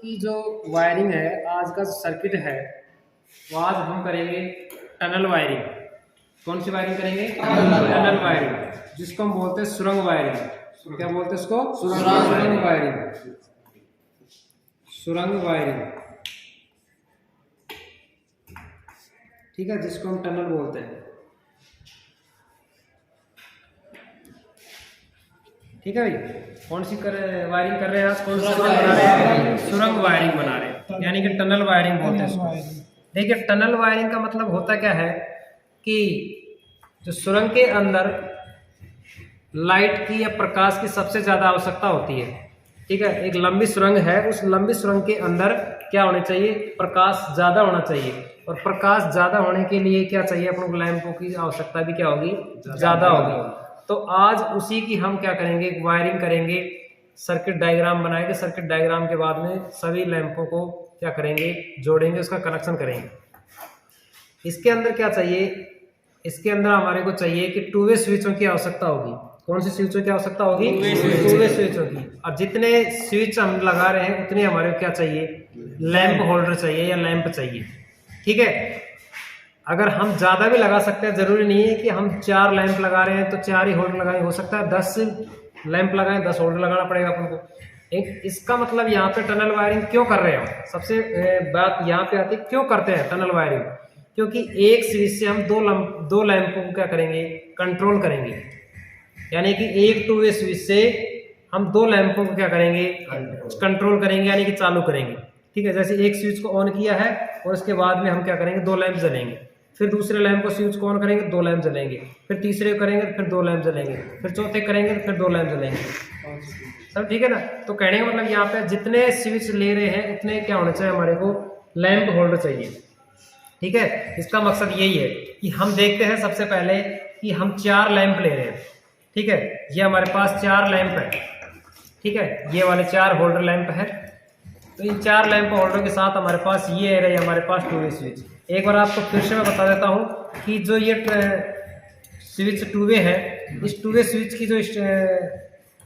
की जो वायरिंग है, आज का सर्किट है, वो आज हम करेंगे टनल वायरिंग। कौन सी वायरिंग करेंगे? टनल वायरिंग, जिसको हम बोलते हैं सुरंग वायरिंग। क्या बोलते हैं इसको? सुरंग वायरिंग। सुरंग वायरिंग, ठीक है, जिसको हम टनल बोलते हैं। ठीक है भाई, कौन सी वायरिंग कर रहे हैं आज? कौन सी बना रहे हैं? सुरंग वायरिंग बना रहे हैं, यानी कि टनल वायरिंग बोलते हैं इसको। देखिए, टनल वायरिंग का मतलब होता क्या है कि जो सुरंग के अंदर लाइट की या प्रकाश की सबसे ज्यादा आवश्यकता होती है। ठीक है, एक लंबी सुरंग है, उस लंबी सुरंग के अंदर क्या होना चाहिए? प्रकाश ज्यादा होना चाहिए। और प्रकाश ज्यादा होने के लिए क्या चाहिए? अपन को लैंपों की आवश्यकता भी क्या होगी? ज्यादा होगी। तो आज उसी की हम क्या करेंगे? वायरिंग करेंगे, सर्किट डायग्राम बनाएंगे। सर्किट डायग्राम के बाद में सभी लैंपों को क्या करेंगे? जोड़ेंगे, उसका कनेक्शन करेंगे। इसके अंदर क्या चाहिए? इसके अंदर हमारे को चाहिए कि टू वे स्विचों की आवश्यकता होगी। कौन सी स्विचों की आवश्यकता होगी? टू वे स्विचों की। और जितने स्विच हम लगा रहे हैं उतने हमारे को क्या चाहिए? लैंप होल्डर चाहिए या लैंप चाहिए। ठीक है, अगर हम ज्यादा भी लगा सकते हैं, जरूरी नहीं है कि हम 4 लैंप लगा रहे हैं तो 4 ही होल्डर लगाए। हो सकता है 10 लैंप लगाएं, 10 होल्डर लगाना पड़ेगा अपन को। एक इसका मतलब यहाँ पे टनल वायरिंग क्यों कर रहे हैं? सबसे बात यहाँ पे आती है, क्यों करते हैं टनल वायरिंग? क्योंकि एक स्विच से हम दो लैंपों को क्या करेंगे? कंट्रोल करेंगे। यानी कि एक टू वे स्विच से हम 2 लैंपों को क्या करेंगे? कंट्रोल करेंगे, यानी कि चालू करेंगे। ठीक है, जैसे एक स्विच को ऑन किया है और उसके बाद में हम क्या करेंगे? 2 लैंप जलेंगे। फिर दूसरे लैंप को स्विच को ऑन करेंगे, 2 लैंप जलेंगे। फिर तीसरे करेंगे, फिर 2 लैंप जलेंगे। फिर चौथे करेंगे, फिर 2 लैंप जलेंगे। सब ठीक है ना? तो कहने का मतलब यहाँ पे जितने स्विच ले रहे हैं उतने क्या होने चाहिए? हमारे को लैंप होल्डर चाहिए। ठीक है, इसका मकसद यही है कि हम देखते हैं सबसे पहले कि हम 4 लैंप ले रहे हैं। ठीक है, ये हमारे पास 4 लैंप है। ठीक है, ये वाले 4 होल्डर लैंप है। तो इन 4 लैंप होल्डर के साथ हमारे पास ये रहे हमारे पास टू वे स्विच। एक बार आपको फिर से मैं बता देता हूँ कि जो ये स्विच टू वे है, इस टू वे स्विच की जो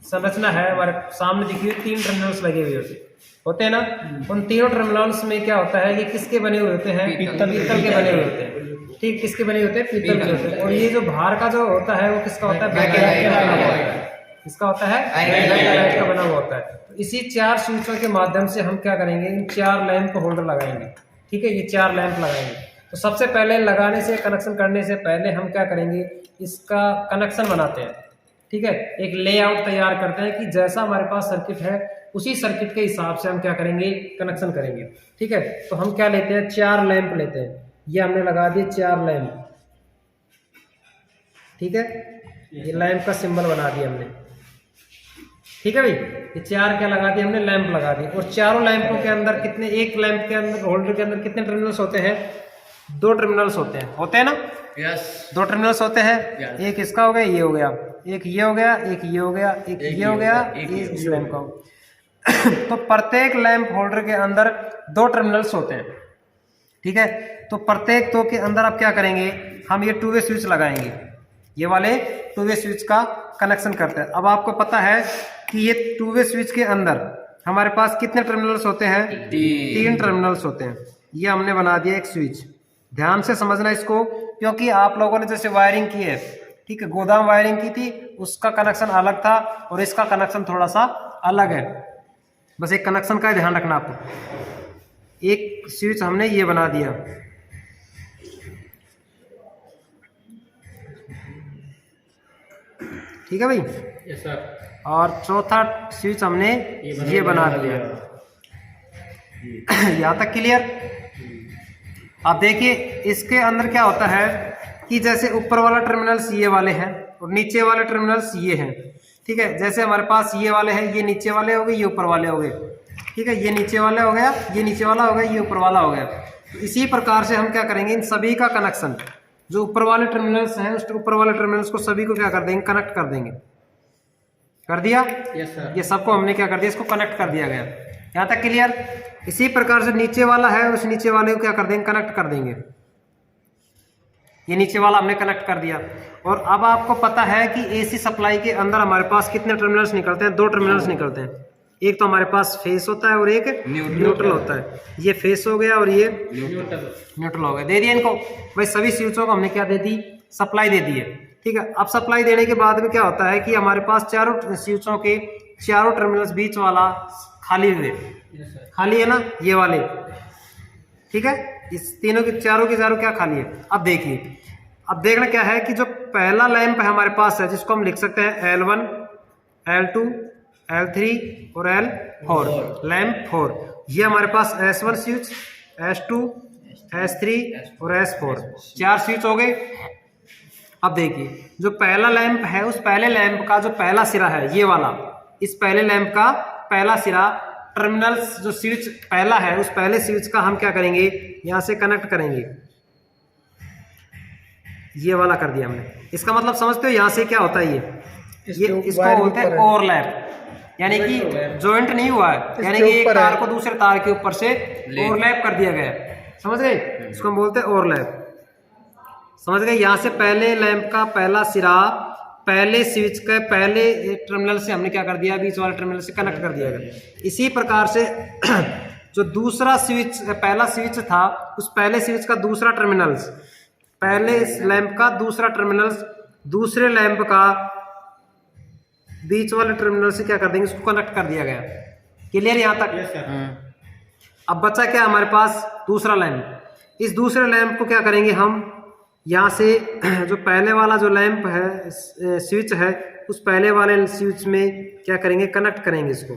संरचना है हमारे सामने दिखी हुई 3 टर्मिनल्स लगे हुए होते हैं ना। उन तीनों टर्मिनल्स में क्या होता है कि किसके बने हुए होते हैं? पीतल के बने हुए होते हैं। ठीक, किसके बने होते हैं? पीतल के होते हैं। और ये जो बाहर का जो होता है वो किसका होता है? बैकलाइट का बना हुआ होता है। किसका होता है? बैकलाइट का बना हुआ होता है। तो इसी 4 स्विचों के माध्यम से हम क्या करेंगे? इन 4 लैंप को होल्डर लगाएंगे। ठीक है, ये 4 लैंप लगाएंगे। तो सबसे पहले लगाने से, कनेक्शन करने से पहले हम क्या करेंगे? इसका कनेक्शन बनाते हैं। ठीक है, एक लेआउट तैयार करते हैं कि जैसा हमारे पास सर्किट है उसी सर्किट के हिसाब से हम क्या करेंगे? कनेक्शन करेंगे। ठीक है, तो हम क्या लेते हैं? 4 लैंप लेते हैं। ये हमने लगा दिए 4 लैंप। ठीक है, ये लैंप का सिंबल बना दिया हमने। ठीक है भाई, ये 4 क्या लगा दिए हमने? लैंप लगा दिए। और चारों लैंपों के अंदर कितने, एक लैंप के अंदर होल्डर के अंदर कितने टर्मिनल्स होते हैं? 2 टर्मिनल्स होते हैं ना? यस, 2 टर्मिनल्स होते हैं। एक इसका हो गया, ये हो गया, एक ये हो गया, एक ये हो गया, एक ये हो गया, एक इस लैंप का। तो प्रत्येक लैंप होल्डर के अंदर 2 टर्मिनल्स होते हैं। ठीक है, तो प्रत्येक 2 के अंदर आप क्या करेंगे? हम ये टू वे स्विच लगाएंगे। ये वाले टू वे स्विच का कनेक्शन करते हैं। अब आपको पता है कि ये टू वे स्विच के अंदर हमारे पास कितने टर्मिनल्स होते हैं? 3 टर्मिनल्स होते हैं। ये हमने बना दिया एक स्विच। ध्यान से समझना इसको, क्योंकि आप लोगों ने जैसे वायरिंग की है, ठीक है, गोदाम वायरिंग की थी, उसका कनेक्शन अलग था और इसका कनेक्शन थोड़ा सा अलग है। बस एक कनेक्शन का ध्यान रखना आपको। एक स्विच हमने ये बना दिया। ठीक है भाई? Yes sir. और चौथा स्विच हमने ये बना दिया। यहाँ तक क्लियर? अब देखिए, इसके अंदर क्या होता है कि जैसे ऊपर वाला टर्मिनल्स ये वाले हैं और नीचे वाले टर्मिनल्स ये हैं। ठीक है, जैसे हमारे पास ये वाले हैं, ये नीचे वाले हो गए, ये ऊपर वाले हो गए। ठीक है, ये नीचे वाले हो गया, ये नीचे वाला हो गया, ये ऊपर वाला हो गया। तो इसी प्रकार से हम क्या करेंगे? इन सभी का कनेक्शन, जो ऊपर वाले टर्मिनल्स हैं उस ऊपर वाले टर्मिनल्स को सभी को क्या कर देंगे? कनेक्ट कर देंगे। कर दिया? Yes sir. ये सबको हमने क्या कर दिया? इसको कनेक्ट कर दिया गया। यहाँ तक क्लियर? इसी प्रकार से नीचे वाला है, उस नीचे वाले को क्या कर देंगे? कनेक्ट कर देंगे। ये नीचे वाला हमने कनेक्ट कर दिया। और अब आपको पता है कि एसी सप्लाई के अंदर हमारे पास कितने टर्मिनल्स निकलते हैं? 2 टर्मिनल्स निकलते हैं। एक तो हमारे पास फेस होता है और एक न्यूट्रल होता है। ये फेस हो गया और ये न्यूट्रल हो गया। दे दिया इनको भाई, सभी स्विचों को हमने क्या दे दी, सप्लाई दे दी है। ठीक है, अब सप्लाई देने के बाद में क्या होता है कि हमारे पास चारों स्विचों के चारों टर्मिनल्स बीच वाला खाली हुए, खाली है ना ये वाले। ठीक है, इस तीनों की चारों क्या खाली है। अब देखिए, अब देखना क्या है कि जो पहला लैंप है हमारे पास है, जिसको हम लिख सकते हैं L1, L2, L3 और L4, लैंप 4। ये हमारे पास S1 स्विच, S2, S3 और S4 चार स्विच हो गए। अब देखिए, जो पहला लैंप है उस पहले लैंप का जो पहला सिरा है ये वाला, इस पहले लैंप का पहला सिरा टर्मिनल्स जो स्विच पहला है उस पहले स्विच का हम क्या करेंगे, यहां से कनेक्ट करेंगे। ये वाला कर दिया हमने। इसका मतलब समझते हो यहां से क्या होता है, ये इसको बोलते हैं ओवरलैप, यानी कि जॉइंट नहीं हुआ है, यानी कि एक तार को दूसरे तार के ऊपर से ओवरलैप कर दिया गया है। समझ गए, इसको हम बोलते हैं ओवरलैप। समझ गए, यहां से पहले लैंप का पहला सिरा पहले स्विच के पहले टर्मिनल से हमने क्या कर दिया, बीच वाले टर्मिनल से कनेक्ट कर दिया गया। इसी प्रकार से जो दूसरा स्विच, पहला स्विच था उस पहले स्विच का दूसरा टर्मिनल्स, पहले लैंप का दूसरा टर्मिनल्स दूसरे लैंप का बीच वाले टर्मिनल से क्या कर देंगे, इसको कनेक्ट कर दिया गया। क्लियर यहाँ तक? अब बचा क्या हमारे पास, दूसरा लैंप। इस दूसरे लैंप को क्या करेंगे हम, यहाँ से जो पहले वाला जो लैंप है स्विच है उस पहले वाले स्विच में क्या करेंगे, कनेक्ट करेंगे, इसको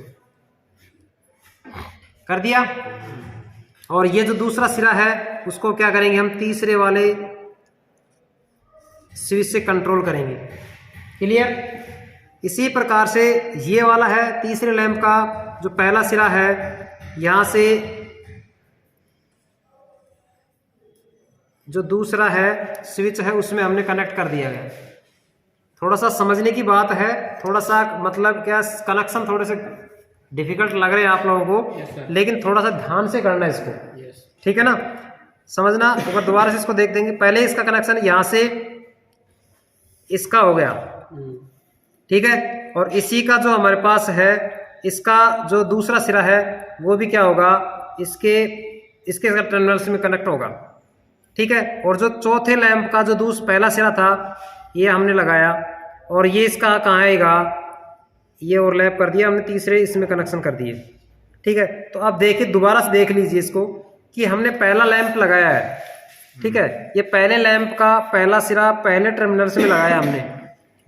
कर दिया। और ये जो दूसरा सिरा है उसको क्या करेंगे हम, तीसरे वाले स्विच से कंट्रोल करेंगे। क्लियर? इसी प्रकार से ये वाला है तीसरे लैंप का जो पहला सिरा है, यहां से जो दूसरा है स्विच है उसमें हमने कनेक्ट कर दिया गया। थोड़ा सा समझने की बात है, थोड़ा सा मतलब क्या कनेक्शन थोड़े से डिफिकल्ट लग रहे हैं आप लोगों को, लेकिन थोड़ा सा ध्यान से करना है इसको। ठीक है ना, समझना। अगर दोबारा से इसको देख देंगे, पहले इसका कनेक्शन यहां से इसका हो गया, ठीक है, और इसी का जो हमारे पास है इसका जो दूसरा सिरा है वो भी क्या होगा, इसके टर्मिनल्स में कनेक्ट होगा। ठीक है, और जो चौथे लैंप का जो पहला सिरा था ये हमने लगाया और ये इसका कहाँ आएगा, ये ओवरलैप कर दिया हमने, तीसरे इसमें कनेक्शन कर दिए। ठीक है, तो अब देखिए, दोबारा से देख लीजिए इसको कि हमने पहला लैंप लगाया है। ठीक है, ये पहले लैंप का पहला सिरा पहले टर्मिनल्स में लगाया हमने।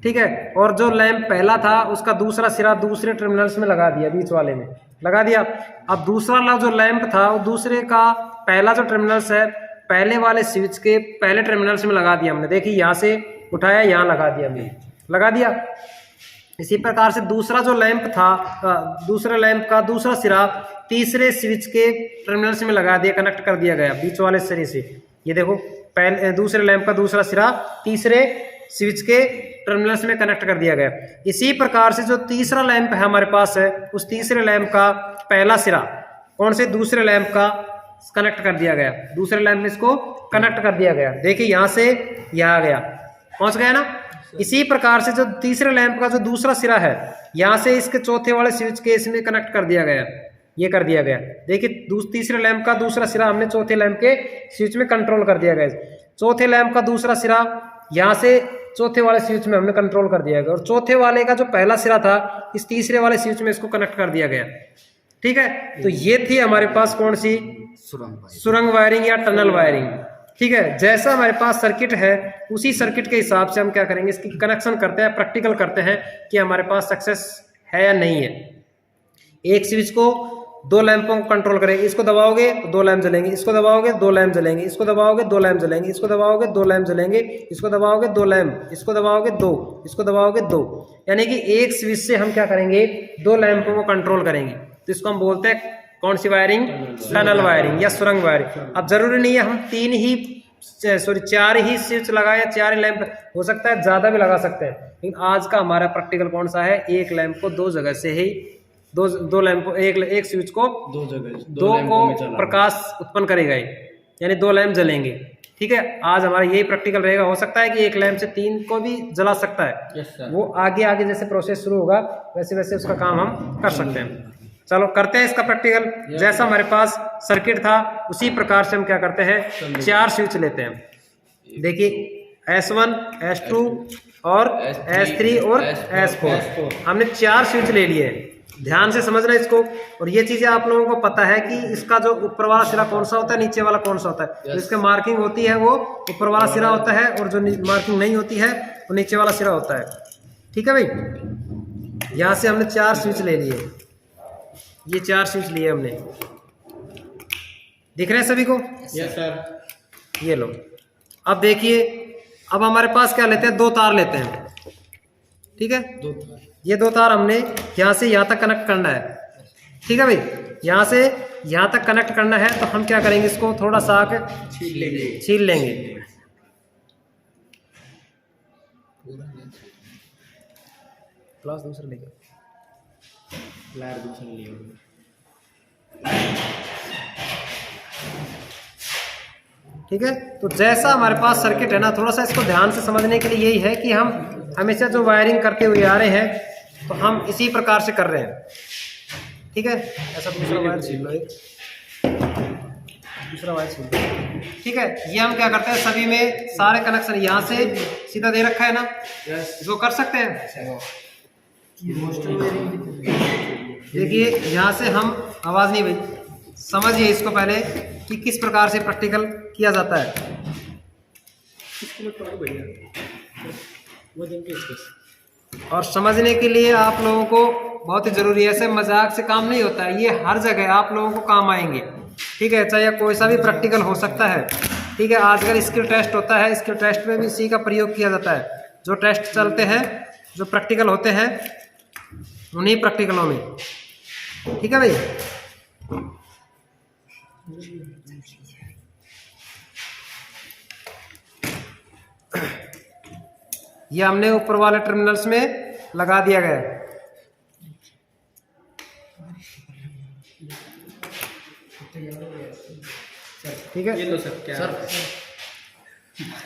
ठीक है, और जो लैंप पहला था उसका दूसरा सिरा दूसरे टर्मिनल्स में लगा दिया, बीच वाले में लगा दिया। अब दूसरा जो लैंप था वो दूसरे का पहला जो टर्मिनल्स है पहले वाले स्विच के पहले टर्मिनल्स में लगा दिया हमने। देखिए, यहाँ से उठाया, यहाँ लगा दिया हमने, लगा दिया। इसी प्रकार से दूसरा जो लैंप था, दूसरे लैंप का दूसरा सिरा तीसरे स्विच के टर्मिनल्स में लगा दिया, कनेक्ट कर दिया गया बीच वाले सिरे से। ये देखो, पहले दूसरे लैंप का दूसरा सिरा तीसरे स्विच के टर्मिनल्स में कनेक्ट कर दिया गया। इसी प्रकार से जो तीसरा लैंप है हमारे पास है, उस तीसरे लैंप का पहला सिरा कौन से, दूसरे लैंप का कनेक्ट कर दिया गया, दूसरे लैंप में इसको कनेक्ट कर दिया गया। देखिए, यहां से यहां गया, पहुंच गया ना। इसी प्रकार से जो तीसरे लैंप का जो दूसरा सिरा है यहां से इसके चौथे वाले स्विच के इसमें कनेक्ट कर दिया गया, ये कर दिया गया। देखिए, तीसरे लैंप का दूसरा सिरा हमने चौथे लैंप के स्विच में कंट्रोल कर दिया गया। चौथे लैंप का दूसरा सिरा यहां से चौथे वाले स्विच में हमने कंट्रोल कर दिया गया, और चौथे वाले का जो पहला सिरा था इस तीसरे वाले स्विच में इसको कनेक्ट कर दिया गया। ठीक है, तो ये थी हमारे पास कौन सी, सुरंग वायरिंग या टनल वायरिंग। ठीक है, जैसा हमारे पास सर्किट है उसी सर्किट के हिसाब से हम क्या करेंगे, इसकी कनेक्शन करते हैं, प्रैक्टिकल करते हैं कि हमारे पास सक्सेस है या नहीं है। एक स्विच को दो लैंपों को कंट्रोल करेंगे, इसको दबाओगे तो दो लैंप जलेंगे, इसको दबाओगे दो लैंप जलेंगे, इसको दबाओगे दो लैंप जलेंगे, इसको दबाओगे दो लैंप जलेंगे, इसको दबाओगे दो लैंप, इसको दबाओगे दो, इसको दबाओगे दो। यानी कि एक स्विच से हम क्या करेंगे, दो लैंपों को कंट्रोल करेंगे। तो इसको हम बोलते हैं कौन सी वायरिंग, टनल वायरिंग या सुरंग वायरिंग। अब जरूरी नहीं है हम चार ही स्विच लगाए या चार ही लैंप, हो सकता है ज्यादा भी लगा सकते हैं, लेकिन आज का हमारा प्रैक्टिकल कौन सा है, एक लैंप को दो जगह से ही दो लैंप, एक स्विच को दो को प्रकाश उत्पन्न करेगा, यानी दो लैंप जलेंगे। ठीक है, आज हमारा यही प्रैक्टिकल रहेगा। हो सकता है कि एक लैंप से तीन को भी जला सकता है, वो आगे आगे जैसे प्रोसेस शुरू होगा वैसे वैसे उसका काम हम कर सकते हैं। चलो करते हैं इसका प्रैक्टिकल। जैसा हमारे पास सर्किट था उसी प्रकार से हम क्या करते हैं, 4 स्विच लेते हैं। देखिए S1, S2 और S3 और S4 हमने 4 स्विच ले लिए। ध्यान से समझना इसको। और ये चीजें आप लोगों को पता है कि इसका जो ऊपर वाला सिरा कौन सा होता है, नीचे वाला कौन सा होता है। तो इसके मार्किंग होती है वो ऊपर वाला सिरा होता है, और जो मार्किंग नहीं होती है वो नीचे वाला सिरा होता है। ठीक है भाई, यहाँ से हमने 4 स्विच ले लिए। ये 4 स्विच लिए हमने, दिख रहे हैं सभी को? Yes sir. ये लो। अब देखिए, अब हमारे पास क्या लेते हैं, 2 तार लेते हैं। ठीक है, 2 तार। ये 2 तार हमने यहाँ से यहाँ तक कनेक्ट करना है। ठीक है भाई, यहाँ से यहाँ तक कनेक्ट करना है। तो हम क्या करेंगे, इसको थोड़ा सा आके छील लेंगे। प्लस दूसरा लेंगे, लायर दूसरा लिया। ठीक है। तो जैसा हमारे पास सर्किट है ना, थोड़ा सा इसको ध्यान से समझने के लिए यही है कि हम हमेशा जो वायरिंग करते हुए आ रहे हैं तो हम इसी प्रकार से कर रहे हैं। ठीक है, ऐसा दूसरा वायर छील लो, एक दूसरा वायर छील लो। ठीक है, ये हम क्या करते हैं, सभी में सारे कनेक्शन यहाँ से सीधा दे रखा है ना, जो कर सकते हैं। देखिए यहाँ से हम, आवाज़ नहीं भाई, समझिए इसको पहले कि किस प्रकार से प्रैक्टिकल किया जाता है। और समझने के लिए आप लोगों को बहुत ही ज़रूरी है, ऐसे मजाक से काम नहीं होता है, ये हर जगह आप लोगों को काम आएंगे। ठीक है, चाहे कोई सा भी प्रैक्टिकल हो सकता है। ठीक है, आजकल स्किल टेस्ट होता है, स्किल टेस्ट में भी इसी का प्रयोग किया जाता है। जो टेस्ट चलते हैं, जो प्रैक्टिकल होते हैं, उन्हीं प्रैक्टिकलों में। ठीक है भाई, ये हमने ऊपर वाले टर्मिनल्स में लगा दिया गया है। ठीक है, ये लो सर। क्या सर?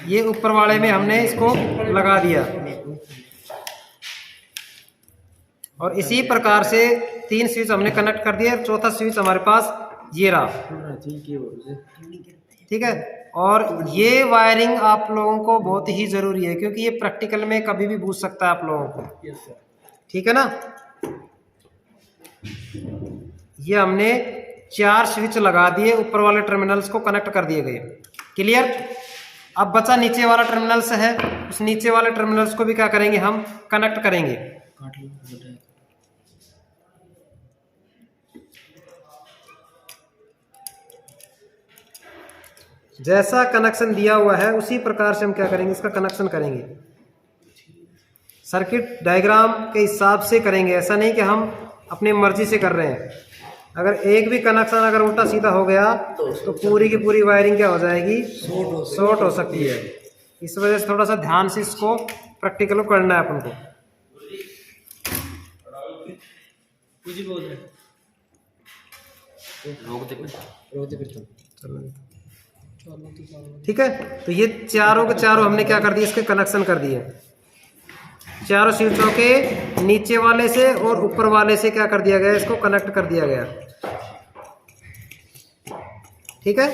ये ऊपर वाले में हमने इसको लगा दिया। और इसी प्रकार से 3 स्विच हमने कनेक्ट कर दिया। 4था स्विच हमारे पास ये रहा। ठीक है, और ये वायरिंग आप लोगों को बहुत ही ज़रूरी है, क्योंकि ये प्रैक्टिकल में कभी भी पूछ सकता है आप लोगों को। ठीक है ना, ये हमने 4 स्विच लगा दिए, ऊपर वाले टर्मिनल्स को कनेक्ट कर दिए गए। क्लियर? अब बचा नीचे वाला टर्मिनल्स है, उस नीचे वाले टर्मिनल्स को भी क्या करेंगे, हम कनेक्ट करेंगे। जैसा कनेक्शन दिया हुआ है उसी प्रकार से हम क्या करेंगे, इसका कनेक्शन करेंगे। सर्किट डायग्राम के हिसाब से करेंगे, ऐसा नहीं कि हम अपनी मर्जी से कर रहे हैं। अगर एक भी कनेक्शन अगर उल्टा सीधा हो गया तो पूरी की पूरी वायरिंग क्या हो जाएगी, शॉर्ट हो सकती है। इस वजह से थोड़ा सा ध्यान से इसको प्रैक्टिकल करना है अपन को। ठीक है, तो ये चारों के चारों हमने क्या कर दिए, इसके कनेक्शन कर दिए। चारों स्विचों के नीचे वाले से और ऊपर वाले से क्या कर दिया गया, इसको कनेक्ट कर दिया गया। ठीक है,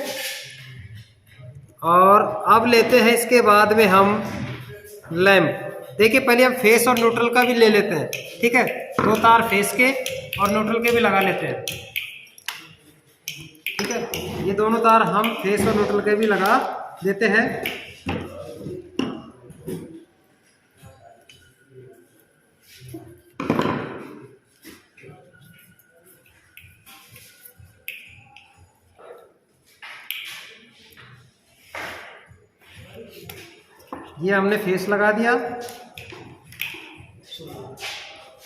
और अब लेते हैं इसके बाद में हम लैंप। देखिए पहले हम फेस और न्यूट्रल का भी ले लेते हैं। ठीक है, 2 तार फेस के और न्यूट्रल के भी लगा लेते हैं। ठीक है, ये दोनों तार हम फेस और न्यूट्रल के भी लगा देते हैं। ये हमने फेस लगा दिया,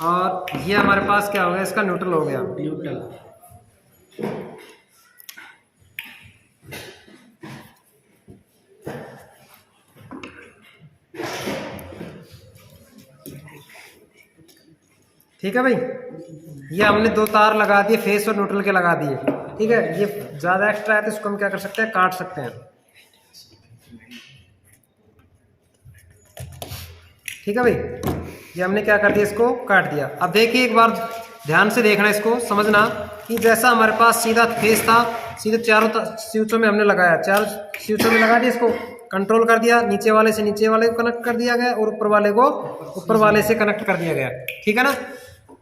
और ये हमारे पास क्या हो गया, इसका न्यूट्रल हो गया। न्यूट्रल ठीक है भाई, ये हमने 2 तार लगा दिए, फेस और न्यूट्रल के लगा दिए। ठीक है, ये ज़्यादा एक्स्ट्रा है तो इसको हम क्या कर सकते हैं, काट सकते हैं। ठीक है भाई, ये हमने क्या कर दिया, इसको काट दिया। अब देखिए एक बार ध्यान से देखना, इसको समझना कि जैसा हमारे पास सीधा फेस था, सीधे चारों स्विचों में हमने लगाया, चारों स्विचों में लगा दिया, इसको कंट्रोल कर दिया, नीचे वाले से नीचे वाले को कनेक्ट कर दिया गया और ऊपर वाले को ऊपर वाले से कनेक्ट कर दिया गया। ठीक है ना?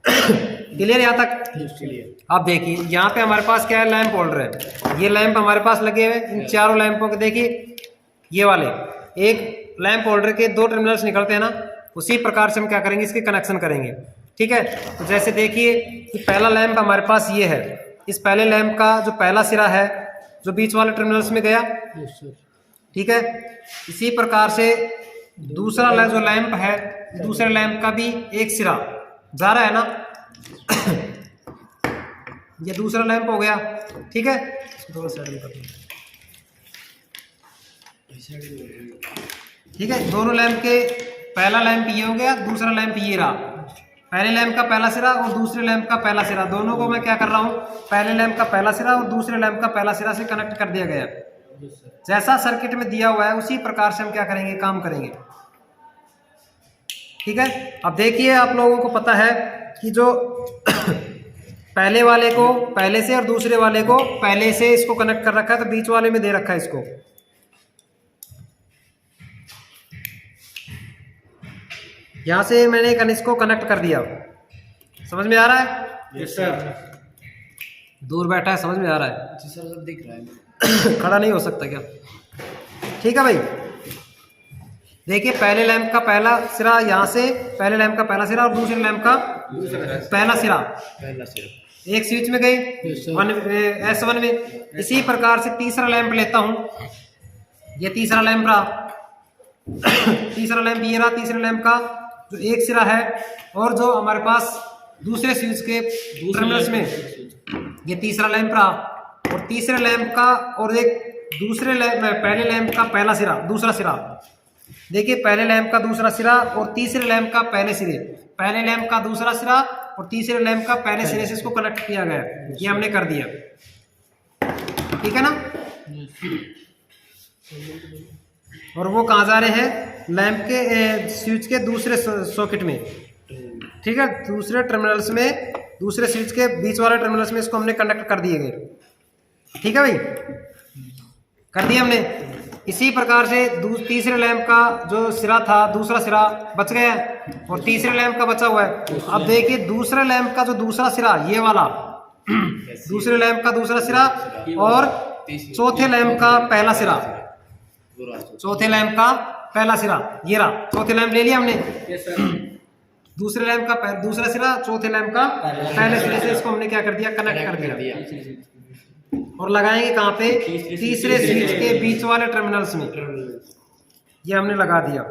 क्लियर यहाँ तक? अब देखिए यहाँ पे हमारे पास क्या है, लैंप होल्डर है। ये लैंप हमारे पास लगे हुए, इन चारों लैंपों के देखिए ये वाले एक लैंप होल्डर के 2 टर्मिनल्स निकलते हैं ना, उसी प्रकार से हम क्या करेंगे, इसके कनेक्शन करेंगे। ठीक है? तो जैसे देखिए कि पहला लैंप हमारे पास ये है, इस पहले लैंप का जो पहला सिरा है जो बीच वाले टर्मिनल्स में गया, ठीक है, इसी प्रकार से दूसरा जो लैंप है, दूसरे लैंप का भी एक सिरा जा रहा है ना, ये दूसरा लैंप हो गया। ठीक है? थोड़ा साइड में कर दो। ठीक है, दोनों लैंप के पहला लैंप ये हो गया, दूसरा लैंप ये रहा। पहले लैंप का पहला सिरा और दूसरे लैंप का पहला सिरा, दोनों को मैं क्या कर रहा हूँ, पहले लैंप का पहला सिरा और दूसरे लैंप का पहला सिरा से कनेक्ट कर दिया गया। जैसा सर्किट में दिया हुआ है उसी प्रकार से हम क्या करेंगे, काम करेंगे। ठीक है? अब देखिए आप लोगों को पता है कि जो पहले वाले को पहले से और दूसरे वाले को पहले से इसको कनेक्ट कर रखा है, तो बीच वाले में दे रखा है इसको। यहां से मैंने इसको कनेक्ट कर दिया। समझ में आ रहा है? Yes sir. दूर बैठा है, समझ में आ रहा है? जी सर, सब दिख रहा है। खड़ा नहीं हो सकता क्या? ठीक है भाई, देखिए पहले लैंप का पहला सिरा यहाँ से, पहले लैंप का पहला सिरा और दूसरे लैंप का पहला सिरा एक स्विच में गए S1 में। इसी प्रकार से तीसरा लैंप लेता हूँ, ये तीसरा लैंप रहा, तीसरा लैंप ये रहा, तीसरे लैंप का जो एक सिरा है और जो हमारे पास दूसरे स्विच के टर्मिनल्स में ये तीसरा लैंप रहा, और तीसरे लैंप का और एक दूसरे लैंप पहले लैंप का पहला सिरा, दूसरा सिरा। देखिए पहले लैंप का दूसरा सिरा और तीसरे लैंप का पहले सिरे, पहले लैंप का दूसरा सिरा और तीसरे लैंप का पहले सिरे से इसको कनेक्ट किया गया, ये हमने कर दिया। ठीक है ना? और वो कहाँ जा रहे हैं, लैंप के स्विच के दूसरे सॉकेट में। ठीक है, दूसरे टर्मिनल्स में, दूसरे स्विच के बीच वाले टर्मिनल्स में इसको हमने कनेक्ट कर दिए गए। ठीक है भाई, कर दिया हमने। इसी प्रकार से तीसरे लैंप का जो सिरा था, दूसरा सिरा बच गया है और तीसरे लैंप का बचा हुआ है। अब देखिए दूसरे लैंप का जो दूसरा सिरा, ये वाला दूसरे लैंप का दूसरा सिरा और चौथे लैंप का पहला सिरा, चौथे लैंप का पहला सिरा ये रहा। चौथे लैंप ले लिया हमने, दूसरे लैंप का दूसरा सिरा, चौथे लैंप का पहले सिरे से इसको हमने क्या कर दिया, कनेक्ट कर दिया। और लगाएंगे कहाँ पे, तीसरे स्विच के बीच वाले टर्मिनल्स में, ये हमने लगा दिया।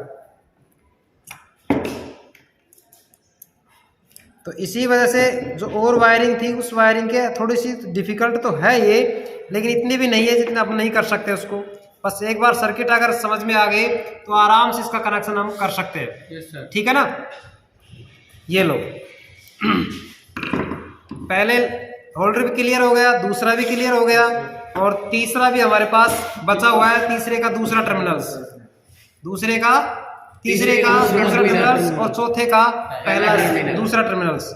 तो इसी वजह से जो और वायरिंग थी, उस वायरिंग के थोड़ी सी डिफिकल्ट तो है ये, लेकिन इतनी भी नहीं है जितना आप नहीं कर सकते उसको। बस एक बार सर्किट अगर समझ में आ गए तो आराम से इसका कनेक्शन हम कर सकते हैं। ठीक है ना? ये लो, पहले होल्डर भी क्लियर हो गया, दूसरा भी क्लियर हो गया और तीसरा भी हमारे पास बचा हुआ है, तीसरे का दूसरा टर्मिनल्स, दूसरे का तीसरे का दूसरा टर्मिनल्स और चौथे का पहला दूसरा टर्मिनल्स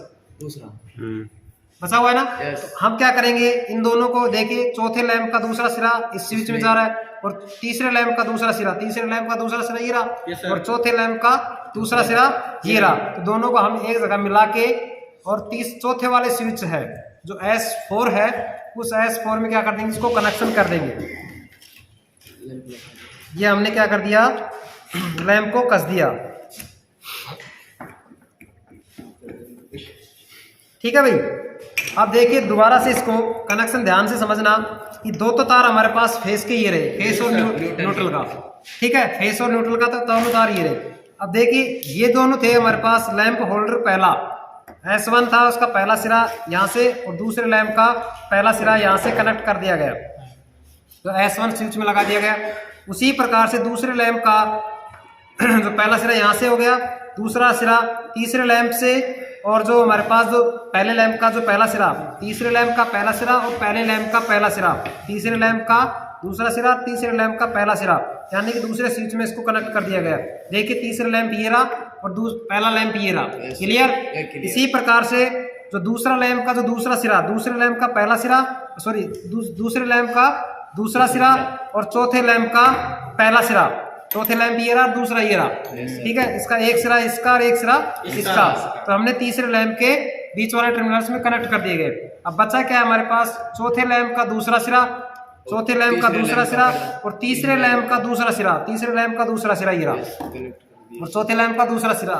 बचा हुआ है ना। तो हम क्या करेंगे, इन दोनों को देखिए, चौथे लैंप का दूसरा सिरा इस स्विच में जा रहा है और तीसरे लैंप का दूसरा सिरा, तीसरे लैंप का दूसरा सिरा ये रहा और चौथे लैंप का दूसरा सिरा ये रहा। तो दोनों को हम एक जगह मिला के, और चौथे वाले स्विच है जो S4 है, उस S4 में क्या कर देंगे, इसको कनेक्शन कर देंगे। ये हमने क्या कर दिया, लैंप को कस दिया। ठीक है भाई, अब देखिए दोबारा से इसको कनेक्शन ध्यान से समझना कि दो तो तार हमारे पास फेस के ये रहे, फेस और न्यूट्रल का। ठीक है, फेस और न्यूट्रल का तो दोनों तार ये रहे। अब देखिए ये दोनों थे हमारे पास, लैंप होल्डर पहला S1 था, उसका पहला सिरा यहाँ से और दूसरे लैंप का पहला सिरा यहाँ से कनेक्ट कर दिया गया, तो S1 स्विच में लगा दिया गया। उसी प्रकार से दूसरे लैंप का जो पहला सिरा यहाँ से हो गया, दूसरा सिरा तीसरे लैंप से, और जो हमारे पास जो पहले लैंप का जो पहला सिरा, तीसरे लैंप का पहला सिरा और पहले लैंप का पहला सिरा, तीसरे लैंप का दूसरा सिरा, तीसरे लैंप का पहला सिरा, यानी कि दूसरे स्विच में इसको कनेक्ट कर दिया गया। देखिए तीसरा लैंप ये रहा और पहला लैंप ये रहा। क्लियर? इसी प्रकार से जो दूसरा लैंप का जो दूसरा सिरा, दूसरे लैंप का पहला सिरा, सॉरी दूसरे लैंप का दूसरा सिरा और चौथे लैंप का पहला सिरा, चौथे लैंप ये रहा, दूसरा ये रहा, ठीक है। इसका एक सिरा इसका और एक सिरा इसका, तो हमने तीसरे लैंप के बीच वाले टर्मिनल्स में कनेक्ट कर दिए गए। अब बचा क्या है हमारे पास, चौथे लैंप का दूसरा सिरा, चौथे लैंप का दूसरा सिरा और तीसरे लैंप का दूसरा सिरा, तीसरे लैंप का दूसरा सिरा ये रहा और चौथे लैंप का दूसरा सिरा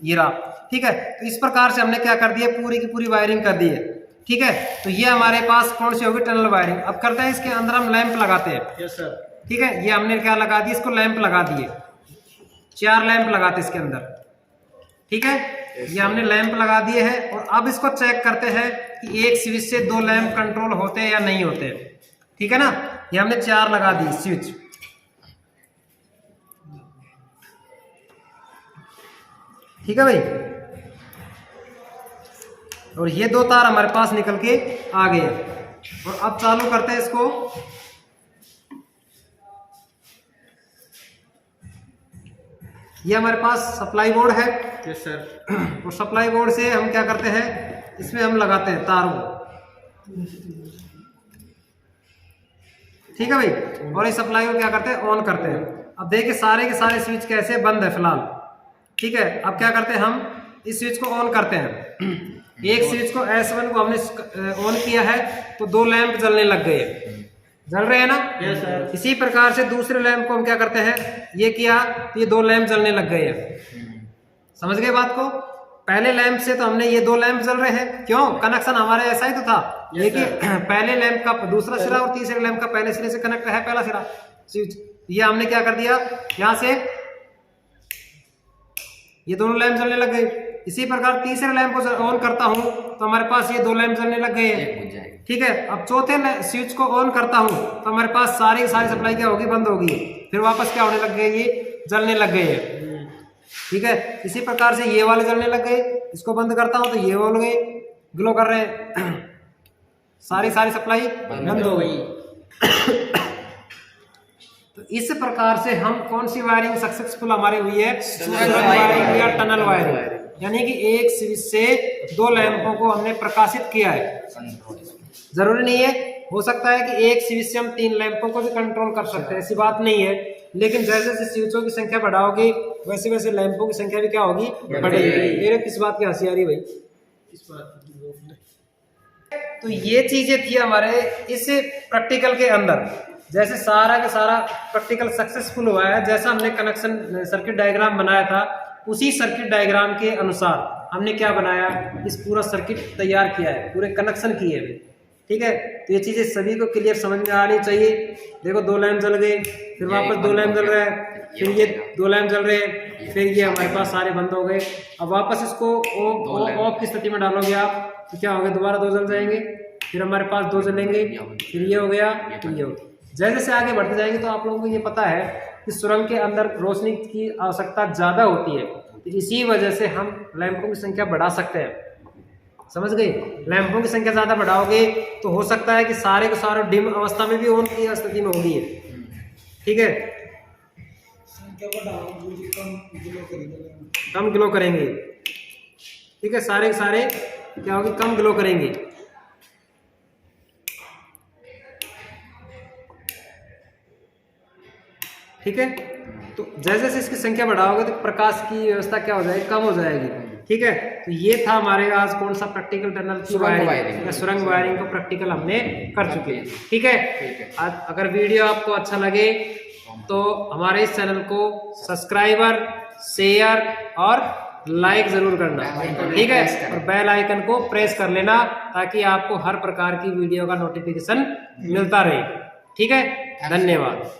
ये रहा, ठीक है। तो इस प्रकार से हमने क्या कर दिया, पूरी की पूरी वायरिंग कर दी है, ठीक है। तो ये हमारे पास कौन सी होगी, टनल वायरिंग। अब करते हैं इसके अंदर हम लैंप लगाते हैं, यस सर। ठीक है। ये हमने क्या लगा दिया, इसको लैंप लगा दिए, 4 लैंप लगाते इसके अंदर, ठीक है। ये हमने लैंप लगा दिए हैं और अब इसको चेक करते हैं कि एक स्विच से 2 लैंप कंट्रोल होते हैं या नहीं होते, ठीक है ना। ये हमने 4 लगा दी स्विच, ठीक है भाई। और ये 2 तार हमारे पास निकल के आ गए और अब चालू करते हैं इसको। ये हमारे पास सप्लाई बोर्ड है, यस सर। और सप्लाई बोर्ड से हम क्या करते हैं, इसमें हम लगाते हैं तार को, ठीक है भाई। और इस सप्लाई को क्या करते हैं, ऑन करते हैं। अब देखिए सारे के सारे स्विच कैसे बंद है फिलहाल, ठीक है। अब क्या करते हैं, हम इस स्विच को ऑन करते हैं। एक स्विच को S1 को हमने ऑन किया है तो 2 लैंप जलने लग गए, जल रहे हैं ना। Yes sir. इसी प्रकार से दूसरे लैंप को हम क्या करते हैं, ये किया तो ये 2 लैंप जलने लग गए हैं। समझ गए बात को। पहले लैंप से तो हमने ये 2 लैंप जल रहे हैं, क्यों, कनेक्शन हमारे ऐसा ही तो था। लेकिन पहले लैंप का दूसरा सिरा और तीसरे लैंप का पहले सिरे से कनेक्ट है पहला सिरा स्विच। ये हमने क्या कर दिया, यहाँ से ये दोनों लैंप जलने लग गए। इसी प्रकार तीसरे लैंप को ऑन करता हूं तो हमारे पास ये 2 लैंप जलने लग गए हैं, ठीक है। अब चौथे स्विच को ऑन करता हूं तो हमारे पास सारी सप्लाई क्या होगी, बंद होगी, फिर वापस क्या होने लग गए, ये जलने लग गए हैं, ठीक है। इसी प्रकार से ये वाले जलने लग गए, इसको बंद करता हूं तो ये वाले गए ग्लो कर रहे हैं, सारी सप्लाई बंद हो गई। तो इस प्रकार से हम कौन सी वायरिंग सक्सेसफुल हमारी हुई है, वायरिंग या टनल वायरिंग, यानी कि एक स्विच से 2 लैंपों को हमने प्रकाशित किया है। जरूरी नहीं है, हो सकता है कि एक स्विच से हम 3 लैंपों को भी कंट्रोल कर सकते हैं, ऐसी बात नहीं है। लेकिन जैसे जैसे स्विचों की संख्या बढ़ाओगे वैसे वैसे लैंपों की संख्या भी क्या होगी, बढ़ेगी। मेरे किस बात की हंसी आ रही भाई, इस बात तो ये चीजें थी हमारे इस प्रैक्टिकल के अंदर। जैसे सारा का सारा प्रैक्टिकल सक्सेसफुल हुआ है, जैसा हमने कनेक्शन सर्किट डायग्राम बनाया था उसी सर्किट डायग्राम के अनुसार हमने क्या बनाया, इस पूरा सर्किट तैयार किया है, पूरे कनेक्शन किए हैं, ठीक है। तो ये चीजें सभी को क्लियर समझ में आनी चाहिए। देखो 2 लैंप जल गए, फिर वापस 2 लैंप जल रहे हैं, फिर ये 2 लैंप जल रहे हैं, फिर ये हमारे पास सारे बंद हो गए। अब वापस इसको ऑफ की स्थिति में डालोगे आप तो क्या होगा, दोबारा 2 जल जाएंगे, फिर हमारे पास 2 जलेंगे, फिर ये हो गया, फिर ये हो गया। जैसे जैसे आगे बढ़ते जाएंगे तो आप लोगों को ये पता है कि सुरंग के अंदर रोशनी की आवश्यकता ज़्यादा होती है, तो इसी वजह से हम लैंपों की संख्या बढ़ा सकते हैं। समझ गए, लैंपों की संख्या ज़्यादा बढ़ाओगे तो हो सकता है कि सारे के सारे डिम अवस्था में भी ऑन की स्थिति में होगी, ठीक है। कम ग्लो करेंगे, ठीक है, सारे के सारे क्या होगी, कम ग्लो करेंगे। ठीक है, तो जैसे जैसे इसकी संख्या बढ़ाओगे तो प्रकाश की व्यवस्था क्या हो जाएगी, कम हो जाएगी, ठीक है। तो ये था हमारे आज कौन सा प्रैक्टिकल टनल की वायरिंग या सुरंग वायरिंग को प्रैक्टिकल हमने कर चुके हैं, ठीक है। अगर वीडियो आपको अच्छा लगे तो हमारे इस चैनल को सब्सक्राइबर, शेयर और लाइक जरूर करना, ठीक है। और बेल आइकन को प्रेस कर लेना ताकि आपको हर प्रकार की वीडियो का नोटिफिकेशन मिलता रहे, ठीक है। धन्यवाद।